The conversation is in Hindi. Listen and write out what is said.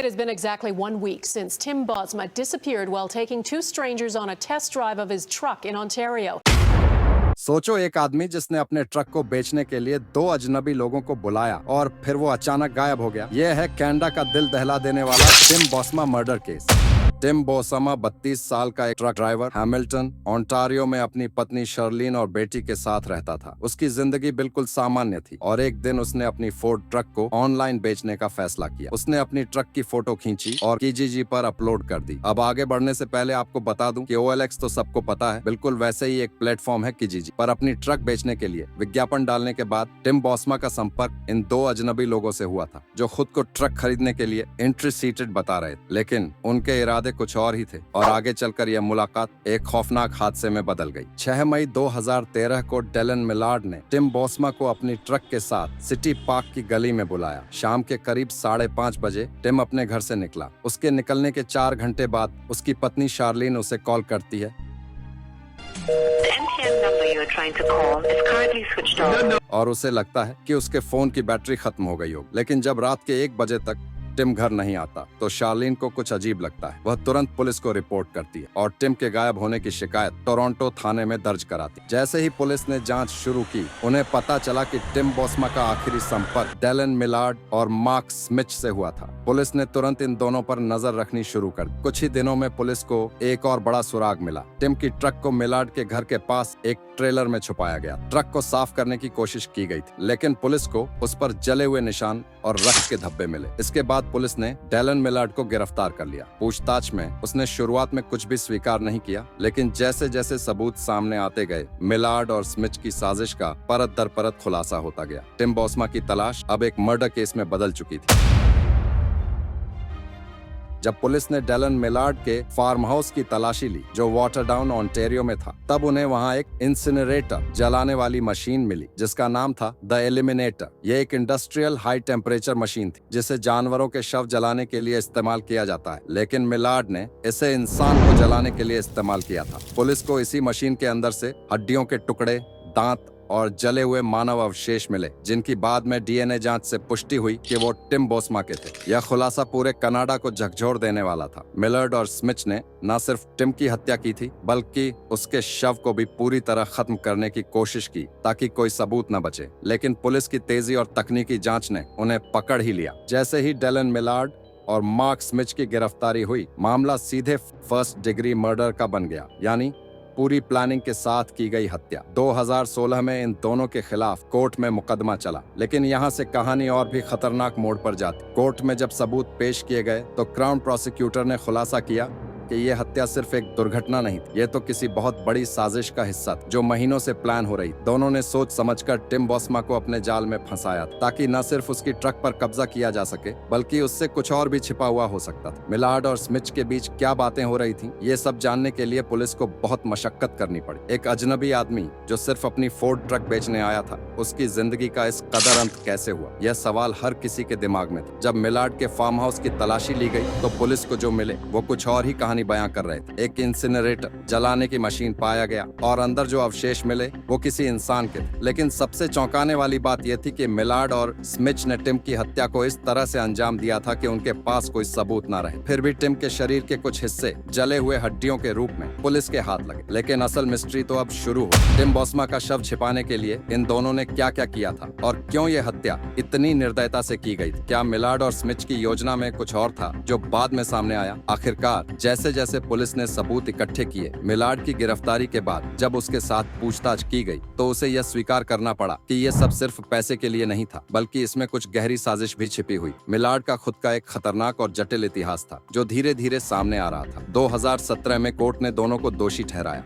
It has been exactly 1 week since Tim Bosma disappeared while taking two strangers on a test drive of his truck in Ontario. सोचो, एक आदमी जिसने अपने ट्रक को बेचने के लिए दो अजनबी लोगों को बुलाया और फिर वो अचानक गायब हो गया। यह है कनाडा का दिल दहला देने वाला टिम बॉस्मा मर्डर केस। टिम बॉस्मा 32 साल का एक ट्रक ड्राइवर हैमिल्टन, ओंटारियो में अपनी पत्नी शर्लिन और बेटी के साथ रहता था। उसकी जिंदगी बिल्कुल सामान्य थी और एक दिन उसने अपनी फोर्ड ट्रक को ऑनलाइन बेचने का फैसला किया। उसने अपनी ट्रक की फोटो खींची और कीजीजी पर अपलोड कर दी। अब आगे बढ़ने से पहले आपको बता दूं कि OLX तो सबको पता है, बिल्कुल वैसे ही एक प्लेटफॉर्म है कीजीजी। पर अपनी ट्रक बेचने के लिए विज्ञापन डालने के बाद टिम बॉस्मा का संपर्क इन दो अजनबी लोगों से हुआ था, जो खुद को ट्रक खरीदने के लिए इंटरेस्टेड बता रहे थे। लेकिन उनके इरादे कुछ और ही थे और आगे चलकर यह मुलाकात एक खौफनाक हादसे में बदल गई। 6 मई 2013 को डेलन मिलार्ड ने टिम बॉस्मा को अपनी ट्रक के साथ सिटी पार्क की गली में बुलाया। शाम के करीब 5:30 बजे टिम अपने घर से निकला। उसके निकलने के 4 घंटे बाद उसकी पत्नी शार्लिन उसे कॉल करती है और उसे लगता है कि उसके फोन की बैटरी खत्म हो गई हो। लेकिन जब रात के 1 बजे तक टिम घर नहीं आता तो शार्लिन को कुछ अजीब लगता है। वह तुरंत पुलिस को रिपोर्ट करती है और टिम के गायब होने की शिकायत टोरंटो थाने में दर्ज कराती। जैसे ही पुलिस ने जांच शुरू की, उन्हें पता चला कि टिम बॉस्मा का आखिरी संपर्क डेलन मिलार्ड और मार्क स्मिथ से हुआ था। पुलिस ने तुरंत इन दोनों पर नजर रखनी शुरू कर दी। कुछ ही दिनों में पुलिस को एक और बड़ा सुराग मिला। टिम की ट्रक को मिलार्ड के घर के पास एक ट्रेलर में छुपाया गया। ट्रक को साफ करने की कोशिश की गई थी, लेकिन पुलिस को उस पर जले हुए निशान और रक्त के धब्बे मिले। इसके बाद पुलिस ने डेलन मिलार्ड को गिरफ्तार कर लिया। पूछताछ में उसने शुरुआत में कुछ भी स्वीकार नहीं किया, लेकिन जैसे जैसे सबूत सामने आते गए, मिलार्ड और स्मिथ की साजिश का परत दर परत खुलासा होता गया। टिम बॉस्मा की तलाश अब एक मर्डर केस में बदल चुकी थी। जब पुलिस ने डेलन मिलार्ड के फार्म हाउस की तलाशी ली, जो वाटरडाउन ओंटारियो में था, तब उन्हें वहां एक इंसिनरेटर जलाने वाली मशीन मिली, जिसका नाम था द एलिमिनेटर। यह एक इंडस्ट्रियल हाई टेम्परेचर मशीन थी, जिसे जानवरों के शव जलाने के लिए इस्तेमाल किया जाता है, लेकिन मिलार्ड ने इसे इंसान को जलाने के लिए इस्तेमाल किया था। पुलिस को इसी मशीन के अंदर से हड्डियों के टुकड़े, दांत और जले हुए मानव अवशेष मिले, जिनकी बाद में DNA जांच से पुष्टि हुई कि वो टिम बॉस्मा के थे। यह खुलासा पूरे कनाडा को झकझोर देने वाला था। मिलार्ड और स्मिथ ने न सिर्फ टिम की हत्या की थी, बल्कि उसके शव को भी पूरी तरह खत्म करने की कोशिश की ताकि कोई सबूत न बचे। लेकिन पुलिस की तेजी और तकनीकी जांच ने उन्हें पकड़ ही लिया। जैसे ही डेलन मिलार्ड और मार्क स्मिथ की गिरफ्तारी हुई, मामला सीधे फर्स्ट डिग्री मर्डर का बन गया, यानी पूरी प्लानिंग के साथ की गई हत्या। 2016 में इन दोनों के खिलाफ कोर्ट में मुकदमा चला, लेकिन यहाँ से कहानी और भी खतरनाक मोड़ पर जाती। कोर्ट में जब सबूत पेश किए गए तो क्राउन प्रोसिक्यूटर ने खुलासा किया कि यह हत्या सिर्फ एक दुर्घटना नहीं थी, यह तो किसी बहुत बड़ी साजिश का हिस्सा था, जो महीनों से प्लान हो रही। दोनों ने सोच समझकर टिम बॉस्मा को अपने जाल में फंसाया था, ताकि न सिर्फ उसकी ट्रक पर कब्जा किया जा सके, बल्कि उससे कुछ और भी छिपा हुआ हो सकता था। मिलार्ड और स्मिथ के बीच क्या बातें हो रही थी, ये सब जानने के लिए पुलिस को बहुत मशक्कत करनी पड़ी। एक अजनबी आदमी जो सिर्फ अपनी फोर्ड ट्रक बेचने आया था, उसकी जिंदगी का इस कदर अंत कैसे हुआ, यह सवाल हर किसी के दिमाग में था। जब मिलार्ड के फार्म हाउस की तलाशी ली गई तो पुलिस को जो मिले वो कुछ और ही कहानी बयां कर रहे थे। एक इंसिनरेटर जलाने की मशीन पाया गया और अंदर जो अवशेष मिले वो किसी इंसान के थे। लेकिन सबसे चौंकाने वाली बात यह थी कि मिलार्ड और स्मिथ ने टिम की हत्या को इस तरह से अंजाम दिया था कि उनके पास कोई सबूत न रहे। फिर भी टिम के शरीर के कुछ हिस्से जले हुए हड्डियों के रूप में पुलिस के हाथ लगे। लेकिन असल मिस्ट्री तो अब शुरू हो। टिम बॉस्मा का शव छिपाने के लिए इन दोनों ने क्या क्या किया था और क्यों ये हत्या इतनी निर्दयता से की गई थी? क्या मिलार्ड और स्मिथ की योजना में कुछ और था जो बाद में सामने आया? आखिरकार जैसे जैसे पुलिस ने सबूत इकट्ठे किए, मिलार्ड की गिरफ्तारी के बाद जब उसके साथ पूछताछ की गई तो उसे यह स्वीकार करना पड़ा कि यह सब सिर्फ पैसे के लिए नहीं था, बल्कि इसमें कुछ गहरी साजिश भी छिपी हुई। मिलार्ड का खुद का एक खतरनाक और जटिल इतिहास था, जो धीरे धीरे सामने आ रहा था। 2017 में कोर्ट ने दोनों को दोषी ठहराया।